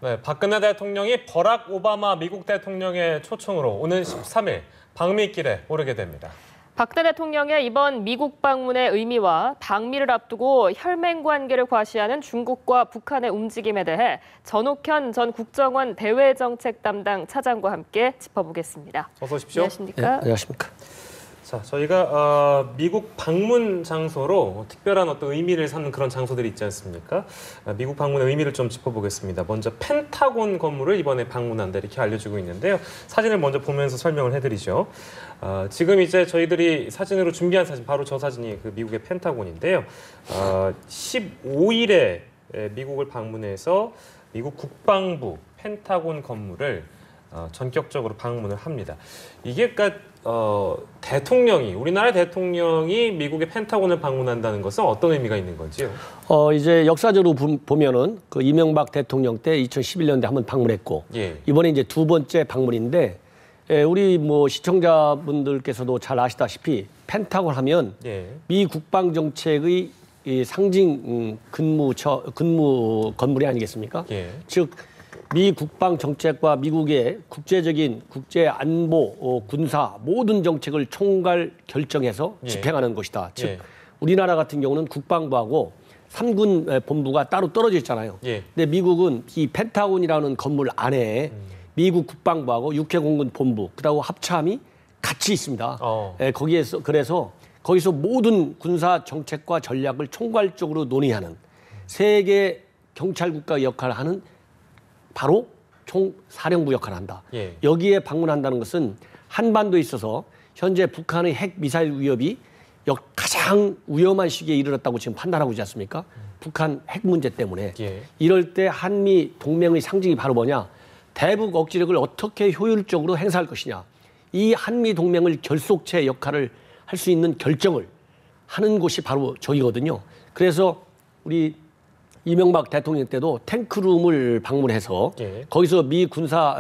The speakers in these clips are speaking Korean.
네, 박근혜 대통령이 버락 오바마 미국 대통령의 초청으로 오는 13일 방미길에 오르게 됩니다. 박근혜 대통령의 이번 미국 방문의 의미와 방미를 앞두고 혈맹 관계를 과시하는 중국과 북한의 움직임에 대해 전옥현 전 국정원 대외정책 담당 차장과 함께 짚어보겠습니다. 어서 오십시오. 안녕하십니까? 네, 안녕하십니까. 자, 저희가 미국 방문 장소로 특별한 어떤 의미를 삼는 그런 장소들이 있지 않습니까? 미국 방문의 의미를 좀 짚어보겠습니다. 먼저 펜타곤 건물을 이번에 방문한다 이렇게 알려지고 있는데요. 사진을 먼저 보면서 설명을 해드리죠. 지금 이제 저희들이 사진으로 준비한 사진, 바로 저 사진이 그 미국의 펜타곤인데요. 15일에 미국을 방문해서 미국 국방부 펜타곤 건물을 전격적으로 방문을 합니다. 이게 그러니까 우리나라 대통령이 미국의 펜타곤을 방문한다는 것은 어떤 의미가 있는 건지요? 이제 역사적으로 보면은 그 이명박 대통령 때 2011년에 한번 방문했고, 예. 이번에 이제 두 번째 방문인데, 우리 뭐 시청자분들께서도 잘 아시다시피 펜타곤 하면 예. 미 국방 정책의 이 상징 근무 건물이 아니겠습니까? 예. 즉 미 국방 정책과 미국의 국제적인 국제 안보, 군사 모든 정책을 총괄 결정해서 예. 집행하는 것이다. 즉 예. 우리나라 같은 경우는 국방부하고 3군 본부가 따로 떨어져 있잖아요. 예. 근데 미국은 이 펜타곤이라는 건물 안에 미국 국방부하고 육해공군 본부, 그다음 합참이 같이 있습니다. 그래서 거기서 모든 군사 정책과 전략을 총괄적으로 논의하는 세계 경찰국가 역할을 하는 바로 총사령부 역할을 한다. 예. 여기에 방문한다는 것은 한반도에 있어서 현재 북한의 핵 미사일 위협이 가장 위험한 시기에 이르렀다고 지금 판단하고 있지 않습니까? 북한 핵 문제 때문에. 예. 이럴 때 한미 동맹의 상징이 바로 뭐냐? 대북 억지력을 어떻게 효율적으로 행사할 것이냐. 이 한미 동맹을 결속체 역할을 할 수 있는 결정을 하는 곳이 바로 저기거든요. 그래서 우리 이명박 대통령 때도 탱크룸을 방문해서 예. 거기서 미 군사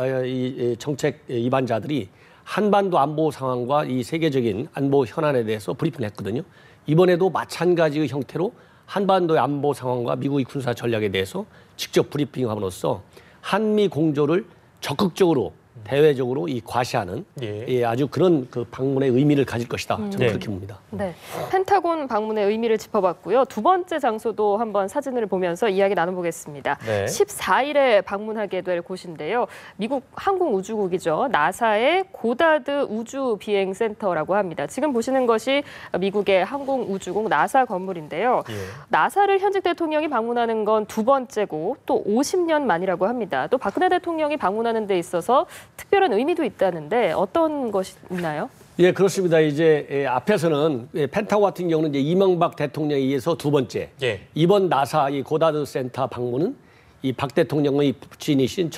정책 입안자들이 한반도 안보 상황과 이 세계적인 안보 현안에 대해서 브리핑을 했거든요. 이번에도 마찬가지의 형태로 한반도의 안보 상황과 미국의 군사 전략에 대해서 직접 브리핑함으로써 한미 공조를 적극적으로 대외적으로 과시하는 예. 아주 그런 그 방문의 의미를 가질 것이다. 저는 네. 그렇게 봅니다. 네, 펜타곤 방문의 의미를 짚어봤고요. 두 번째 장소도 한번 사진을 보면서 이야기 나눠보겠습니다. 네. 14일에 방문하게 될 곳인데요. 미국 항공우주국이죠. 나사의 고다드 우주비행센터라고 합니다. 지금 보시는 것이 미국의 항공우주국 나사 건물인데요. 예. 나사를 현직 대통령이 방문하는 건 두 번째고 또 50년 만이라고 합니다. 또 박근혜 대통령이 방문하는 데 있어서 특별한 의미도 있다는데 어떤 것이 있나요? 예, 그렇습니다. 이제 앞에서는 펜타곤 같은 경우는 이제 이명박 대통령에 의해서 두 번째. 예. 이번 나사 이 고다드 센터 방문은 이 박 대통령의 부친이신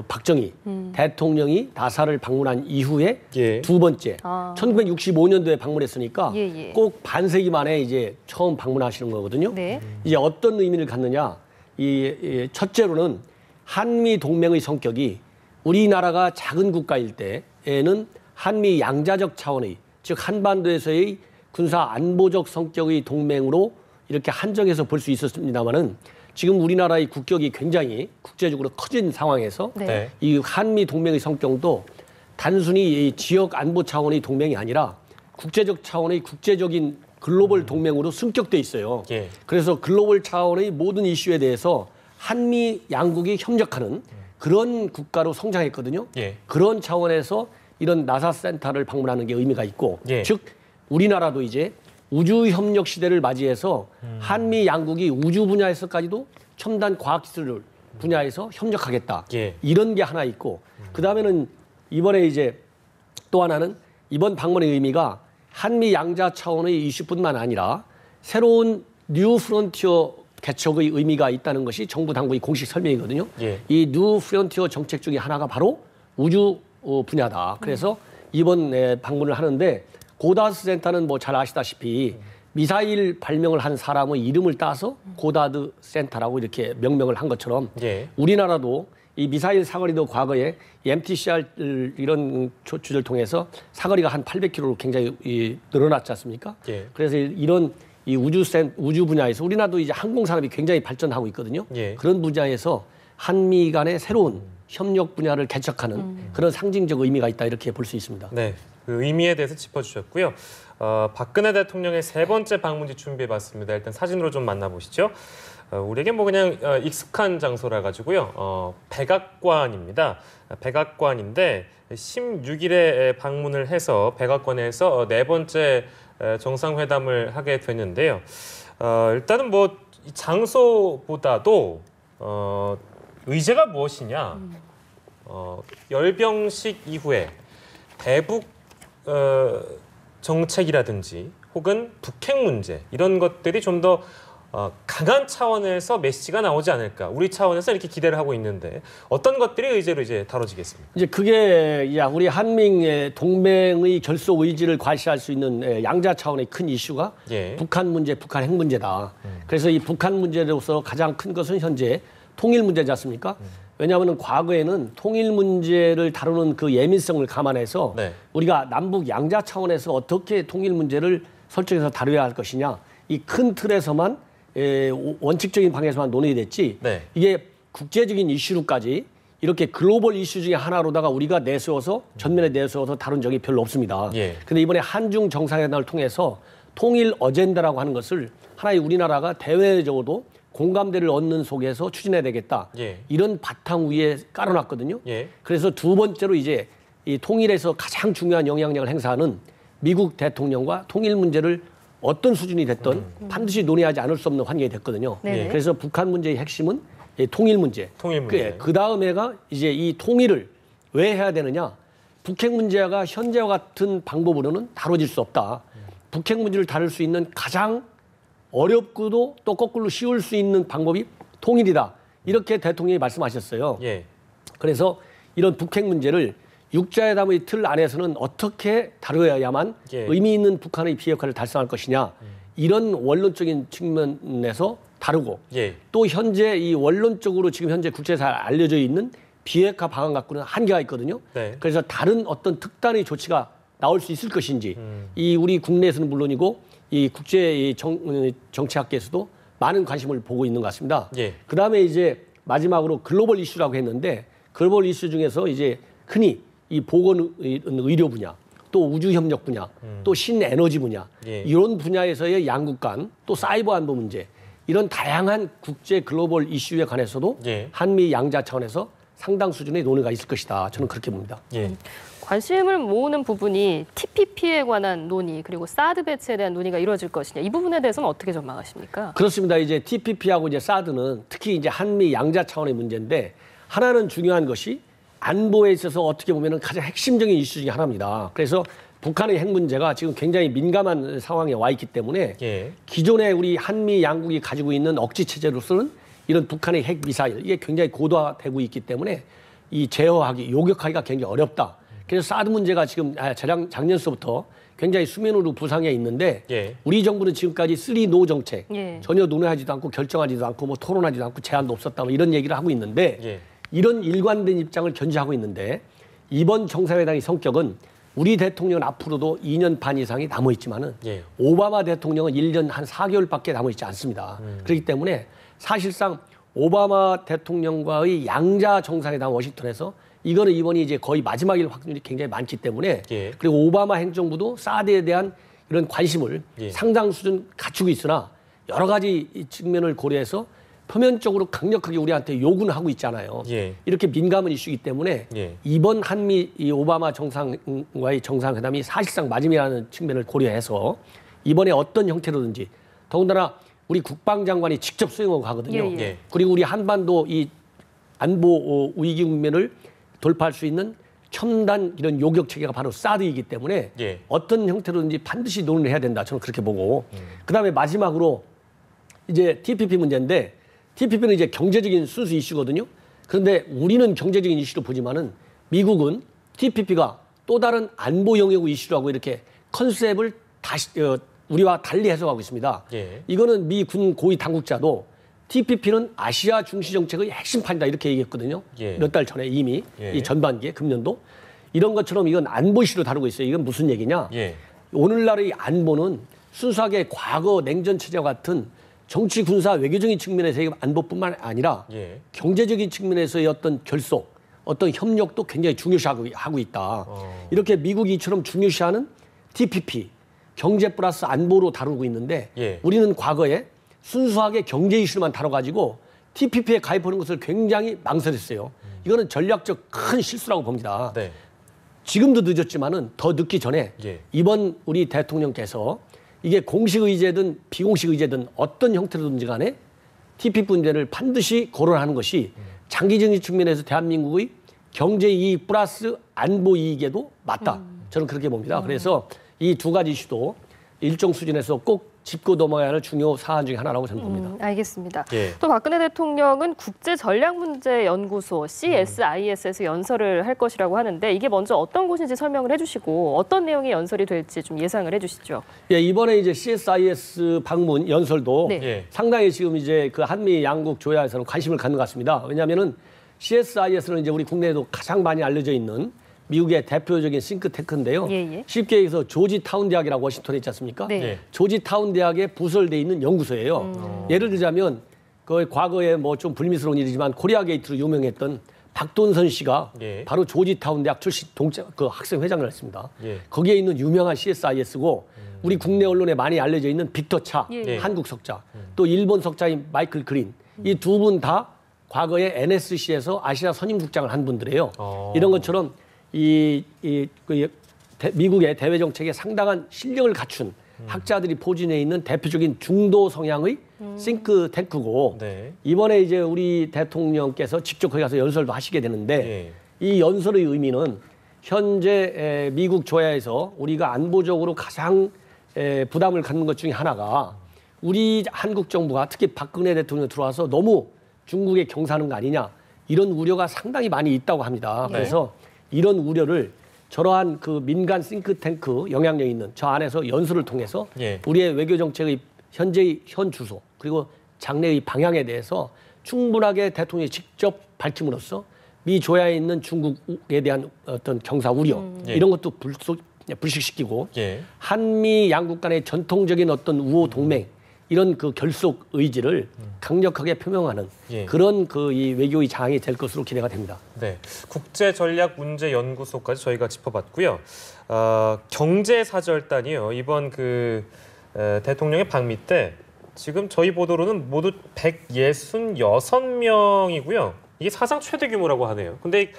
박정희 대통령이 나사를 방문한 이후에 예. 두 번째. 아. 1965년도에 방문했으니까 예. 꼭 반세기 만에 이제 처음 방문하시는 거거든요. 네. 이제 어떤 의미를 갖느냐? 이 첫째로는 한미 동맹의 성격이 우리나라가 작은 국가일 때에는 한미 양자적 차원의, 즉 한반도에서의 군사 안보적 성격의 동맹으로 이렇게 한정해서 볼 수 있었습니다마는 지금 우리나라의 국격이 굉장히 국제적으로 커진 상황에서 네. 이 한미 동맹의 성격도 단순히 이 지역 안보 차원의 동맹이 아니라 국제적 차원의 국제적인 글로벌 동맹으로 승격돼 있어요. 예. 그래서 글로벌 차원의 모든 이슈에 대해서 한미 양국이 협력하는 그런 국가로 성장했거든요. 예. 그런 차원에서 이런 나사 센터를 방문하는 게 의미가 있고, 예. 즉 우리나라도 이제 우주 협력 시대를 맞이해서 한미 양국이 우주 분야에서까지도 첨단 과학기술 분야에서 협력하겠다. 예. 이런 게 하나 있고, 그 다음에는 이번에 이제 또 하나는 이번 방문의 의미가 한미 양자 차원의 이슈뿐만 아니라 새로운 뉴 프론티어 개척의 의미가 있다는 것이 정부 당국의 공식 설명이거든요. 예. 이 뉴 프론티어 정책 중에 하나가 바로 우주 분야다. 그래서 이번 방문을 하는데 고다드 센터는 뭐 잘 아시다시피 미사일 발명을 한 사람의 이름을 따서 고다드 센터라고 이렇게 명명을 한 것처럼 예. 우리나라도 이 미사일 사거리도 과거에 MTCR 이런 조치를 통해서 사거리가 한 800km로 굉장히 늘어났지 않습니까? 예. 그래서 이런 이 우주 분야에서 우리나라도 이제 항공 산업이 굉장히 발전하고 있거든요. 예. 그런 분야에서 한미 간의 새로운 협력 분야를 개척하는 그런 상징적 의미가 있다 이렇게 볼 수 있습니다. 네, 그 의미에 대해서 짚어주셨고요. 박근혜 대통령의 세 번째 방문지 준비해봤습니다. 일단 사진으로 좀 만나보시죠. 우리에게 뭐 그냥 익숙한 장소라 가지고요. 백악관입니다. 백악관인데 16일에 방문을 해서 백악관에서 네 번째 정상회담을 하게 됐는데요. 일단은 뭐 이 장소보다도 의제가 무엇이냐? 열병식 이후에 대북 정책이라든지 혹은 북핵 문제 이런 것들이 좀 더 강한 차원에서 메시지가 나오지 않을까. 우리 차원에서 이렇게 기대를 하고 있는데 어떤 것들이 의제로 이제 다뤄지겠습니까? 이제 그게 우리 한미의 동맹의 결속 의지를 과시할 수 있는 양자 차원의 큰 이슈가 예. 북한 문제, 북한 핵 문제다. 그래서 이 북한 문제로서 가장 큰 것은 현재 통일 문제지 않습니까? 왜냐하면 과거에는 통일 문제를 다루는 그 예민성을 감안해서 네. 우리가 남북 양자 차원에서 어떻게 통일 문제를 설정해서 다뤄야 할 것이냐 이 큰 틀에서만 원칙적인 방향에서만 논의가 됐지 네. 이게 국제적인 이슈로까지 이렇게 글로벌 이슈 중에 하나로다가 우리가 내세워서 전면에 내세워서 다룬 적이 별로 없습니다. 예. 그런데 이번에 한중 정상회담을 통해서 통일 어젠다라고 하는 것을 하나의 우리나라가 대외적으로도 공감대를 얻는 속에서 추진해야 되겠다. 예. 이런 바탕 위에 깔아놨거든요. 예. 그래서 두 번째로 이제 이 통일에서 가장 중요한 영향력을 행사하는 미국 대통령과 통일 문제를 어떤 수준이 됐든 반드시 논의하지 않을 수 없는 환경이 됐거든요. 네. 그래서 북한 문제의 핵심은 이 통일 문제. 통일 문제. 그 다음에가 이제 이 통일을 왜 해야 되느냐? 북핵 문제가 현재와 같은 방법으로는 다뤄질 수 없다. 북핵 문제를 다룰 수 있는 가장 어렵고도 또 거꾸로 쉬울 수 있는 방법이 통일이다. 이렇게 대통령이 말씀하셨어요. 예. 그래서 이런 북핵 문제를 육자회담의 틀 안에서는 어떻게 다뤄야만 예. 의미 있는 북한의 비핵화를 달성할 것이냐. 이런 원론적인 측면에서 다루고 예. 또 현재 이 원론적으로 지금 현재 국제사에 알려져 있는 비핵화 방안 갖고는 한계가 있거든요. 네. 그래서 다른 어떤 특단의 조치가 나올 수 있을 것인지 이 우리 국내에서는 물론이고 이 국제 정치학계에서도 많은 관심을 보고 있는 것 같습니다. 예. 그다음에 이제 마지막으로 글로벌 이슈라고 했는데 글로벌 이슈 중에서 이제 흔히 이 보건 의료 분야, 또 우주 협력 분야, 또 신에너지 분야 예. 이런 분야에서의 양국 간 또 사이버 안보 문제 이런 다양한 국제 글로벌 이슈에 관해서도 예. 한미 양자 차원에서 상당 수준의 논의가 있을 것이다. 저는 그렇게 봅니다. 예. 관심을 모으는 부분이 TPP에 관한 논의 그리고 사드 배치에 대한 논의가 이루어질 것이냐 이 부분에 대해서는 어떻게 전망하십니까? 그렇습니다. 이제 TPP하고 이제 사드는 특히 이제 한미 양자 차원의 문제인데 하나는 중요한 것이 안보에 있어서 어떻게 보면은 가장 핵심적인 이슈 중에 하나입니다. 그래서 북한의 핵 문제가 지금 굉장히 민감한 상황에 와 있기 때문에 예. 기존에 우리 한미 양국이 가지고 있는 억지 체제로서는 이런 북한의 핵 미사일 이게 굉장히 고도화되고 있기 때문에 이 제어하기, 요격하기가 굉장히 어렵다. 그래서 사드 문제가 지금 작년서부터 굉장히 수면으로 부상해 있는데 예. 우리 정부는 지금까지 3노 정책 예. 전혀 논의하지도 않고 결정하지도 않고 뭐 토론하지도 않고 제안도 없었다 뭐 이런 얘기를 하고 있는데 예. 이런 일관된 입장을 견지하고 있는데 이번 정상회담의 성격은 우리 대통령은 앞으로도 2년 반 이상이 남아있지만은 예. 오바마 대통령은 1년 한 4개월밖에 남아있지 않습니다. 그렇기 때문에 사실상 오바마 대통령과의 양자 정상회담 워싱턴에서 이거는 이번이 이제 거의 마지막일 확률이 굉장히 많기 때문에 예. 그리고 오바마 행정부도 사드에 대한 이런 관심을 예. 상당 수준 갖추고 있으나 여러 가지 측면을 고려해서 표면적으로 강력하게 우리한테 요구는 하고 있잖아요. 예. 이렇게 민감한 이슈이기 때문에 예. 이번 한미 이 오바마 정상과의 정상회담이 사실상 마지막이라는 측면을 고려해서 이번에 어떤 형태로든지 더군다나 우리 국방장관이 직접 수행하고 가거든요. 예, 예. 그리고 우리 한반도 이 안보 위기 국면을 돌파할 수 있는 첨단 이런 요격 체계가 바로 사드이기 때문에 예. 어떤 형태로든지 반드시 논의를 해야 된다. 저는 그렇게 보고 그다음에 마지막으로 이제 TPP 문제인데 TPP는 이제 경제적인 순수 이슈거든요. 그런데 우리는 경제적인 이슈로 보지만은 미국은 TPP가 또 다른 안보 영역 이슈라고 이렇게 컨셉을 다시 우리와 달리 해석하고 있습니다. 예. 이거는 미 군 고위 당국자도 TPP는 아시아 중시 정책의 핵심판이다 이렇게 얘기했거든요. 예. 몇 달 전에 이미 예. 이 전반기에 금년도 이런 것처럼 이건 안보 이슈로 다루고 있어요. 이건 무슨 얘기냐? 예. 오늘날의 안보는 순수하게 과거 냉전 체제와 같은 정치, 군사, 외교적인 측면에서의 안보뿐만 아니라 예. 경제적인 측면에서의 어떤 결속, 어떤 협력도 굉장히 중요시하고 있다. 이렇게 미국이 이처럼 중요시하는 TPP, 경제 플러스 안보로 다루고 있는데 예. 우리는 과거에 순수하게 경제 이슈만 다뤄가지고 TPP에 가입하는 것을 굉장히 망설였어요. 이거는 전략적 큰 실수라고 봅니다. 네. 지금도 늦었지만은 더 늦기 전에 예. 이번 우리 대통령께서 이게 공식 의제든 비공식 의제든 어떤 형태로든지 간에 TPP 문제를 반드시 거론하는 것이 장기적인 측면에서 대한민국의 경제 이익 플러스 안보 이익에도 맞다. 저는 그렇게 봅니다. 그래서 이 두 가지 이슈도 일정 수준에서 꼭 짚고 넘어가야 할 중요 사안 중에 하나라고 저는 봅니다. 알겠습니다. 예. 또 박근혜 대통령은 국제전략문제연구소 CSIS에서 연설을 할 것이라고 하는데 이게 먼저 어떤 곳인지 설명을 해주시고 어떤 내용의 연설이 될지 좀 예상을 해주시죠. 예, 이번에 이제 CSIS 방문 연설도 네. 예. 상당히 지금 이제 그 한미 양국 조야에서는 관심을 갖는 것 같습니다. 왜냐하면은 CSIS는 이제 우리 국내에도 가장 많이 알려져 있는 미국의 대표적인 싱크탱크인데요. 예. 쉽게 얘기해서 조지타운 대학이라고 워싱턴에 있지 않습니까? 네. 예. 조지타운 대학에 부설돼 있는 연구소예요. 예를 들자면 그 과거에 뭐 좀 불미스러운 일이지만 코리아 게이트로 유명했던 박돈선 씨가 예. 바로 조지타운 대학 출신 그 학생 회장을 했습니다. 예. 거기에 있는 유명한 CSIS고 우리 국내 언론에 많이 알려져 있는 빅터 차, 예. 한국 석자, 또 일본 석자인 마이클 그린 이 두 분 다 과거에 NSC에서 아시아 선임국장을 한 분들이에요. 이런 것처럼 미국의 대외 정책에 상당한 실력을 갖춘 학자들이 포진해 있는 대표적인 중도 성향의 싱크탱크고 네. 이번에 이제 우리 대통령께서 직접 거기 가서 연설도 하시게 되는데 예. 이 연설의 의미는 현재 미국 조야에서 우리가 안보적으로 가장 부담을 갖는 것 중에 하나가 우리 한국 정부가 특히 박근혜 대통령이 들어와서 너무 중국에 경사하는 거 아니냐 이런 우려가 상당히 많이 있다고 합니다. 네. 그래서 이런 우려를 저러한 그 민간 싱크탱크 영향력 있는 저 안에서 연설을 통해서 예. 우리의 외교 정책의 현재의 현 주소 그리고 장래의 방향에 대해서 충분하게 대통령이 직접 밝힘으로써 미 조야에 있는 중국에 대한 어떤 경사 우려 예. 이런 것도 불식시키고 예. 한미 양국 간의 전통적인 어떤 우호 동맹 이런 그 결속 의지를 강력하게 표명하는 예. 그런 그 이 외교의 장이 될 것으로 기대가 됩니다. 네, 국제전략문제연구소까지 저희가 짚어봤고요. 경제사절단이요. 이번 대통령의 방미 때 지금 저희 보도로는 모두 166명이고요. 이게 사상 최대 규모라고 하네요. 근데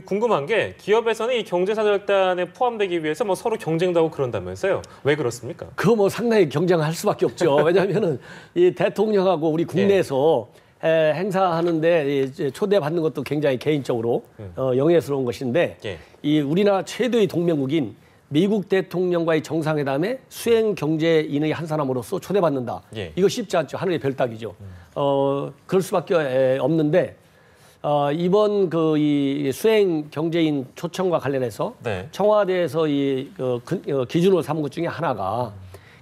궁금한 게 기업에서는 이 경제사절단에 포함되기 위해서 뭐 서로 경쟁도 하고 그런다면서요. 왜 그렇습니까? 그거 뭐 상당히 경쟁할 수밖에 없죠. 왜냐하면은 이 대통령하고 우리 국내에서 행사하는데 초대받는 것도 굉장히 개인적으로 영예스러운 것인데 예. 이 우리나라 최대의 동맹국인 미국 대통령과의 정상회담에 수행 경제인의 한 사람으로서 초대받는다. 예. 이거 쉽지 않죠. 하늘의 별따기죠. 그럴 수밖에 없는데 이번 이 수행 경제인 초청과 관련해서 네. 청와대에서 기준으로 삼은 것 중에 하나가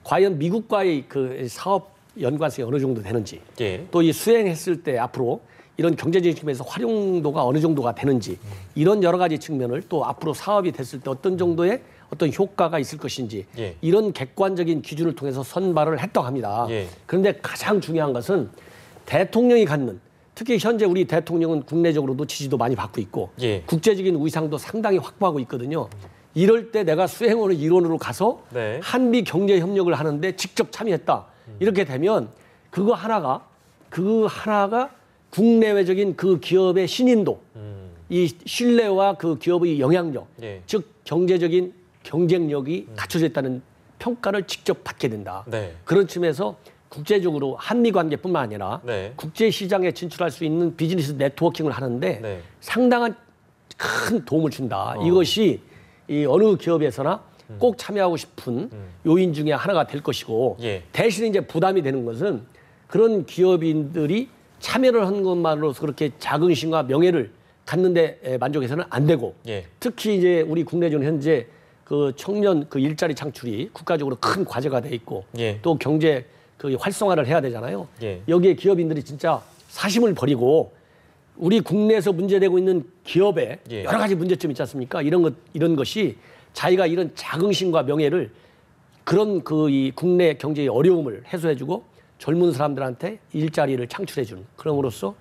과연 미국과의 그 사업 연관성이 어느 정도 되는지 예. 또 이 수행했을 때 앞으로 이런 경제적인 측면에서 활용도가 어느 정도가 되는지 이런 여러 가지 측면을 또 앞으로 사업이 됐을 때 어떤 정도의 어떤 효과가 있을 것인지 예. 이런 객관적인 기준을 통해서 선발을 했다고 합니다. 예. 그런데 가장 중요한 것은 대통령이 갖는 특히 현재 우리 대통령은 국내적으로도 지지도 많이 받고 있고 예. 국제적인 위상도 상당히 확보하고 있거든요. 이럴 때 내가 수행원의 일원으로 가서 네. 한미 경제 협력을 하는데 직접 참여했다. 이렇게 되면 그 하나가 국내외적인 그 기업의 신인도, 이 신뢰와 그 기업의 영향력, 예. 즉 경제적인 경쟁력이 갖춰져 있다는 평가를 직접 받게 된다. 네. 그런 측면에서 국제적으로 한미 관계뿐만 아니라 네. 국제 시장에 진출할 수 있는 비즈니스 네트워킹을 하는데 네. 상당한 큰 도움을 준다. 이것이 이 어느 기업에서나 꼭 참여하고 싶은 요인 중에 하나가 될 것이고 예. 대신 이제 부담이 되는 것은 그런 기업인들이 참여를 한 것만으로서 그렇게 자긍심과 명예를 갖는데 만족해서는 안 되고 예. 특히 이제 우리 국내적으로 현재 그 청년 그 일자리 창출이 국가적으로 큰 과제가 돼 있고 예. 또 경제 그 활성화를 해야 되잖아요. 예. 여기에 기업인들이 진짜 사심을 버리고 우리 국내에서 문제되고 있는 기업에 예. 여러 가지 문제점이 있지 않습니까? 이런 것이 자기가 이런 자긍심과 명예를 그런 이 국내 경제의 어려움을 해소해주고 젊은 사람들한테 일자리를 창출해 주는 그럼으로써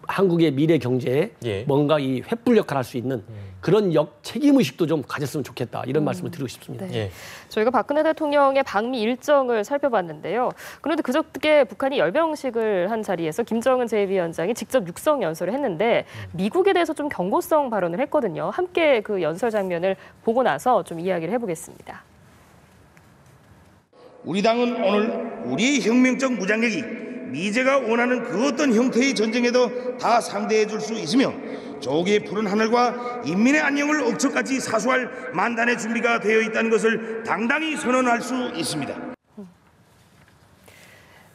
한국의 미래 경제에 예. 뭔가 이 횃불 역할을 할 수 있는 그런 책임 의식도 좀 가졌으면 좋겠다 이런 말씀을 드리고 싶습니다. 네. 예. 저희가 박근혜 대통령의 방미 일정을 살펴봤는데요. 그런데 그저께 북한이 열병식을 한 자리에서 김정은 제1위원장이 직접 육성 연설을 했는데 미국에 대해서 좀 경고성 발언을 했거든요. 함께 그 연설 장면을 보고 나서 좀 이야기를 해보겠습니다. 우리 당은 오늘 우리의 혁명적 무장력이 미제가 원하는 그 어떤 형태의 전쟁에도 다 상대해 줄 수 있으며 조기의 푸른 하늘과 인민의 안녕을 억척까지 사수할 만단의 준비가 되어 있다는 것을 당당히 선언할 수 있습니다.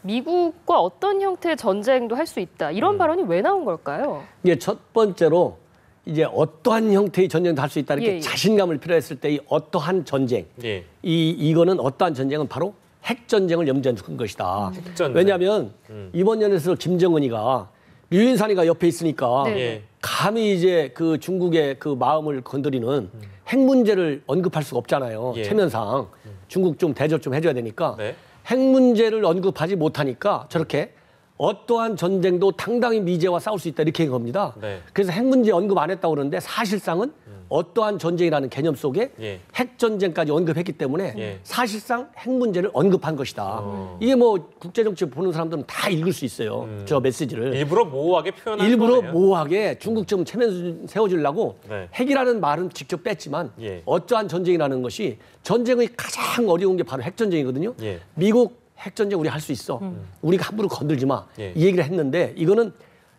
미국과 어떤 형태의 전쟁도 할 수 있다. 이런 발언이 왜 나온 걸까요? 이게 첫 번째로 이제 어떠한 형태의 전쟁도 할 수 있다 이렇게 예, 예. 자신감을 필요했을 때 이 어떠한 전쟁 예. 이거는 어떠한 전쟁은 바로 핵 전쟁을 염두에 둔 것이다. 핵전쟁. 왜냐하면 이번 연에서 김정은이가 류인산이가 옆에 있으니까 네. 예. 감히 이제 그 중국의 그 마음을 건드리는 핵 문제를 언급할 수가 없잖아요. 예. 체면상 중국 좀 대접 좀 해줘야 되니까 네. 핵 문제를 언급하지 못하니까 저렇게 어떠한 전쟁도 당당히 미제와 싸울 수 있다 이렇게 한 겁니다. 네. 그래서 핵 문제 언급 안 했다고 그러는데 사실상은 어떠한 전쟁이라는 개념 속에 예. 핵 전쟁까지 언급했기 때문에 예. 사실상 핵 문제를 언급한 것이다. 이게 뭐 국제정치 보는 사람들은 다 읽을 수 있어요. 저 메시지를. 일부러 모호하게 표현한 일부러 거네요. 모호하게 중국처럼 체면 세워주려고 네. 핵이라는 말은 직접 뺐지만 예. 어떠한 전쟁이라는 것이 전쟁의 가장 어려운 게 바로 핵전쟁이거든요. 예. 미국 핵전쟁 우리 할 수 있어. 우리가 함부로 건들지 마. 예. 이 얘기를 했는데 이거는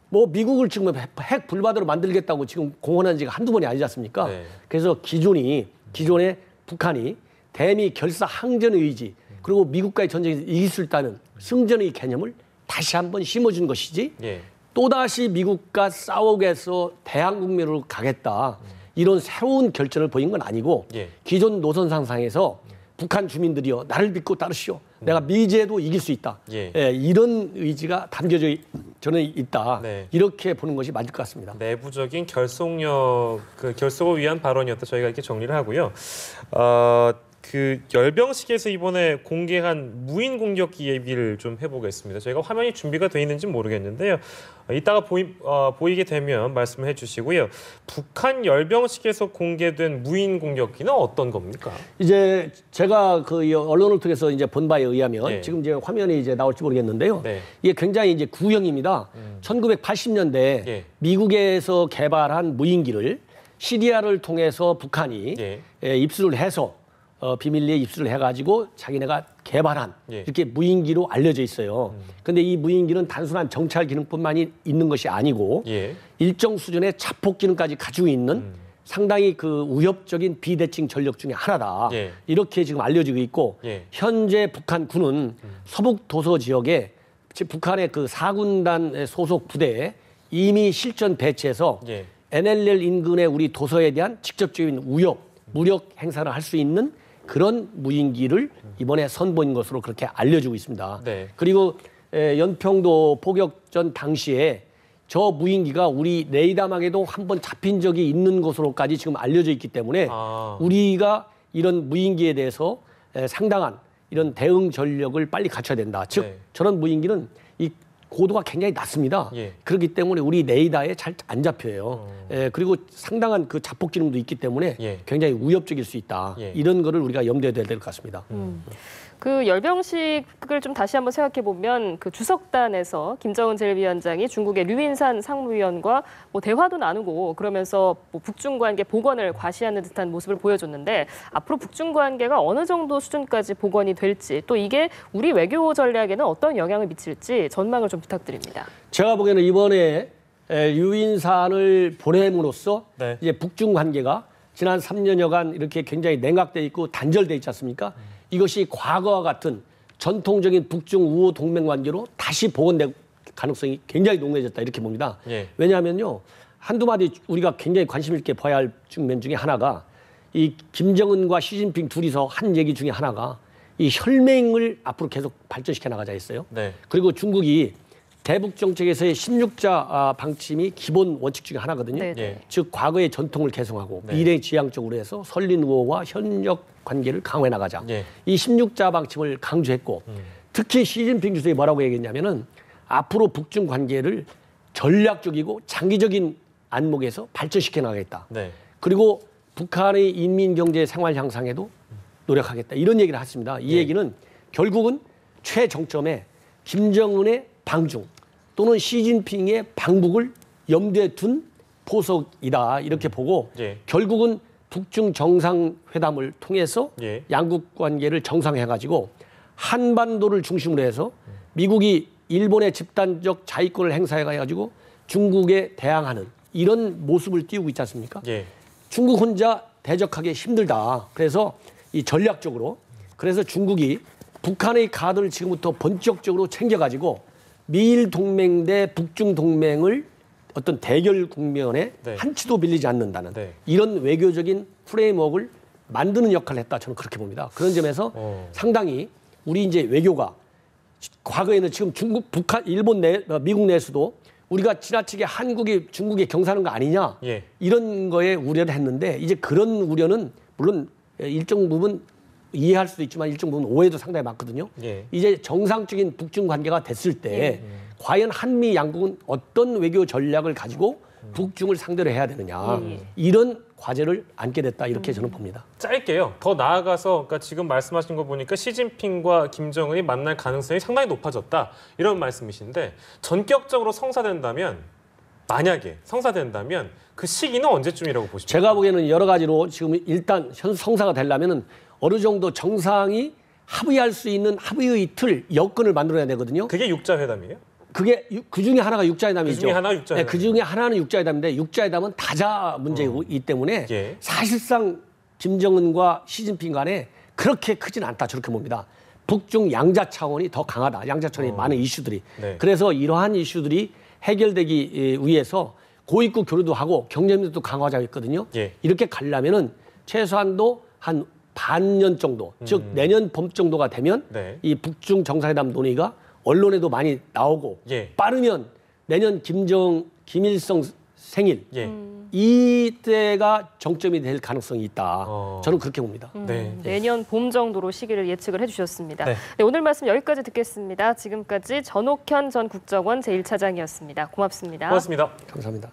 뭐 미국을 지금 핵 불바다로 만들겠다고 지금 공언한 지가 한두 번이 아니지 않습니까? 네. 그래서 기존의 북한이 대미 결사 항전의 의지 그리고 미국과의 전쟁에서 이길 수 있다는 승전의 개념을 다시 한번 심어준 것이지 예. 또다시 미국과 싸우겠어 대한국면으로 가겠다 이런 새로운 결전을 보인 건 아니고 예. 기존 노선 상상에서 북한 주민들이여 나를 믿고 따르시오. 내가 미제도 이길 수 있다. 예. 이런 의지가 담겨져 저는 있다. 네. 이렇게 보는 것이 맞을 것 같습니다. 내부적인 결속을 위한 발언이었다. 저희가 이렇게 정리를 하고요. 그 열병식에서 이번에 공개한 무인 공격기 얘기를 좀 해보겠습니다. 저희가 화면이 준비가 돼 있는지 모르겠는데요. 이따가 보이게 되면 말씀해 주시고요. 북한 열병식에서 공개된 무인 공격기는 어떤 겁니까? 이제 제가 그 언론을 통해서 이제 본 바에 의하면 네. 지금 이제 화면이 이제 나올지 모르겠는데요. 네. 이게 굉장히 이제 구형입니다. 1980년대 예. 미국에서 개발한 무인기를 시리아를 통해서 북한이 예. 입수를 해서 비밀리에 입수를 해가지고 자기네가 개발한 예. 이렇게 무인기로 알려져 있어요. 근데 이 무인기는 단순한 정찰 기능뿐만이 있는 것이 아니고 예. 일정 수준의 자폭 기능까지 가지고 있는 상당히 그 위협적인 비대칭 전력 중에 하나다. 예. 이렇게 지금 알려지고 있고 예. 현재 북한 군은 서북 도서 지역에 북한의 그 4군단 소속 부대에 이미 실전 배치해서 예. NLL 인근의 우리 도서에 대한 직접적인 무력 행사를 할 수 있는 그런 무인기를 이번에 선보인 것으로 그렇게 알려지고 있습니다. 네. 그리고 연평도 포격전 당시에 저 무인기가 우리 레이더망에도 한번 잡힌 적이 있는 것으로까지 지금 알려져 있기 때문에 우리가 이런 무인기에 대해서 상당한 이런 대응 전력을 빨리 갖춰야 된다. 즉 네. 저런 무인기는 이 고도가 굉장히 낮습니다. 예. 그렇기 때문에 우리 레이더에 잘 안 잡혀요. 그리고 상당한 그 자폭 기능도 있기 때문에 예. 굉장히 위협적일 수 있다. 예. 이런 거를 우리가 염두에 둬야 될 것 같습니다. 그 열병식을 좀 다시 한번 생각해 보면 그 주석단에서 김정은 제1위원장이 중국의 류인산 상무위원과 뭐 대화도 나누고 그러면서 뭐 북중 관계 복원을 과시하는 듯한 모습을 보여줬는데 앞으로 북중 관계가 어느 정도 수준까지 복원이 될지 또 이게 우리 외교 전략에는 어떤 영향을 미칠지 전망을 좀 부탁드립니다. 제가 보기에는 이번에 류인산을 보냄으로써 네. 이제 북중 관계가 지난 3년여간 이렇게 굉장히 냉각돼 있고 단절돼 있지 않습니까? 이것이 과거와 같은 전통적인 북중 우호 동맹 관계로 다시 복원될 가능성이 굉장히 농후해졌다 이렇게 봅니다. 예. 왜냐하면요 한두 마디 우리가 굉장히 관심 있게 봐야 할 측면 중에 하나가 이 김정은과 시진핑 둘이서 한 얘기 중에 하나가 이 혈맹을 앞으로 계속 발전시켜 나가자 했어요. 네. 그리고 중국이 대북 정책에서의 16자 방침이 기본 원칙 중에 하나거든요. 네. 예. 즉 과거의 전통을 개성하고 네. 미래 지향적으로 해서 설린 우호와 현역 관계를 강화해 나가자. 예. 이 16자 방침을 강조했고 특히 시진핑 주석이 뭐라고 얘기했냐면은 앞으로 북중 관계를 전략적이고 장기적인 안목에서 발전시켜 나가겠다. 네. 그리고 북한의 인민 경제 생활 향상에도 노력하겠다. 이런 얘기를 했습니다. 이 얘기는 결국은 최정점에 김정은의 방중 또는 시진핑의 방북을 염두에 둔 포석이다. 이렇게 보고 예. 결국은 북중 정상회담을 통해서 예. 양국 관계를 정상화해가지고 한반도를 중심으로 해서 미국이 일본의 집단적 자위권을 행사해가지고 중국에 대항하는 이런 모습을 띄우고 있지 않습니까? 예. 중국 혼자 대적하기 힘들다. 그래서 이 전략적으로 그래서 중국이 북한의 카드를 지금부터 본격적으로 챙겨가지고 미일 동맹 대 북중 동맹을 어떤 대결 국면에 네. 한치도 밀리지 않는다는 네. 이런 외교적인 프레임워크를 만드는 역할을 했다. 저는 그렇게 봅니다. 그런 점에서 상당히 우리 이제 외교가 과거에는 지금 중국, 북한, 일본 미국 내에서도 우리가 지나치게 한국이 중국에 경사하는 거 아니냐 예. 이런 거에 우려를 했는데 이제 그런 우려는 물론 일정 부분 이해할 수도 있지만 일정 부분 오해도 상당히 많거든요. 예. 이제 정상적인 북중 관계가 됐을 때 과연 한미 양국은 어떤 외교 전략을 가지고 북중을 상대로 해야 되느냐 이런 과제를 안게 됐다 이렇게 저는 봅니다. 짧게요. 더 나아가서 그러니까 지금 말씀하신 거 보니까 시진핑과 김정은이 만날 가능성이 상당히 높아졌다. 이런 말씀이신데 전격적으로 성사된다면 만약에 성사된다면 그 시기는 언제쯤이라고 보십니까? 제가 보기에는 여러 가지로 지금 일단 성사가 되려면은 어느 정도 정상이 합의할 수 있는 합의의 틀 여건을 만들어야 되거든요. 그게 육자회담이에요? 그게 그 중에 하나가 육자회담이죠. 그 중에 하나가 육자회담. 네, 그 중에 하나는 육자회담인데 육자회담은 다자 문제이기 때문에 예. 사실상 김정은과 시진핑 간에 그렇게 크진 않다 저렇게 봅니다. 북중 양자 차원이 더 강하다. 양자 차원이 많은 이슈들이. 네. 그래서 이러한 이슈들이 해결되기 위해서 고위급 교류도 하고 경제민도 강화하자고 했거든요. 예. 이렇게 가려면은 최소한도 한 반년 정도, 즉 내년 봄 정도가 되면 네. 이 북중 정상회담 논의가 언론에도 많이 나오고 예. 빠르면 내년 김일성 생일 예. 이때가 정점이 될 가능성이 있다. 저는 그렇게 봅니다. 네. 내년 봄 정도로 시기를 예측을 해주셨습니다. 네. 네, 오늘 말씀 여기까지 듣겠습니다. 지금까지 전옥현 전 국정원 제1차장이었습니다. 고맙습니다. 고맙습니다. 감사합니다.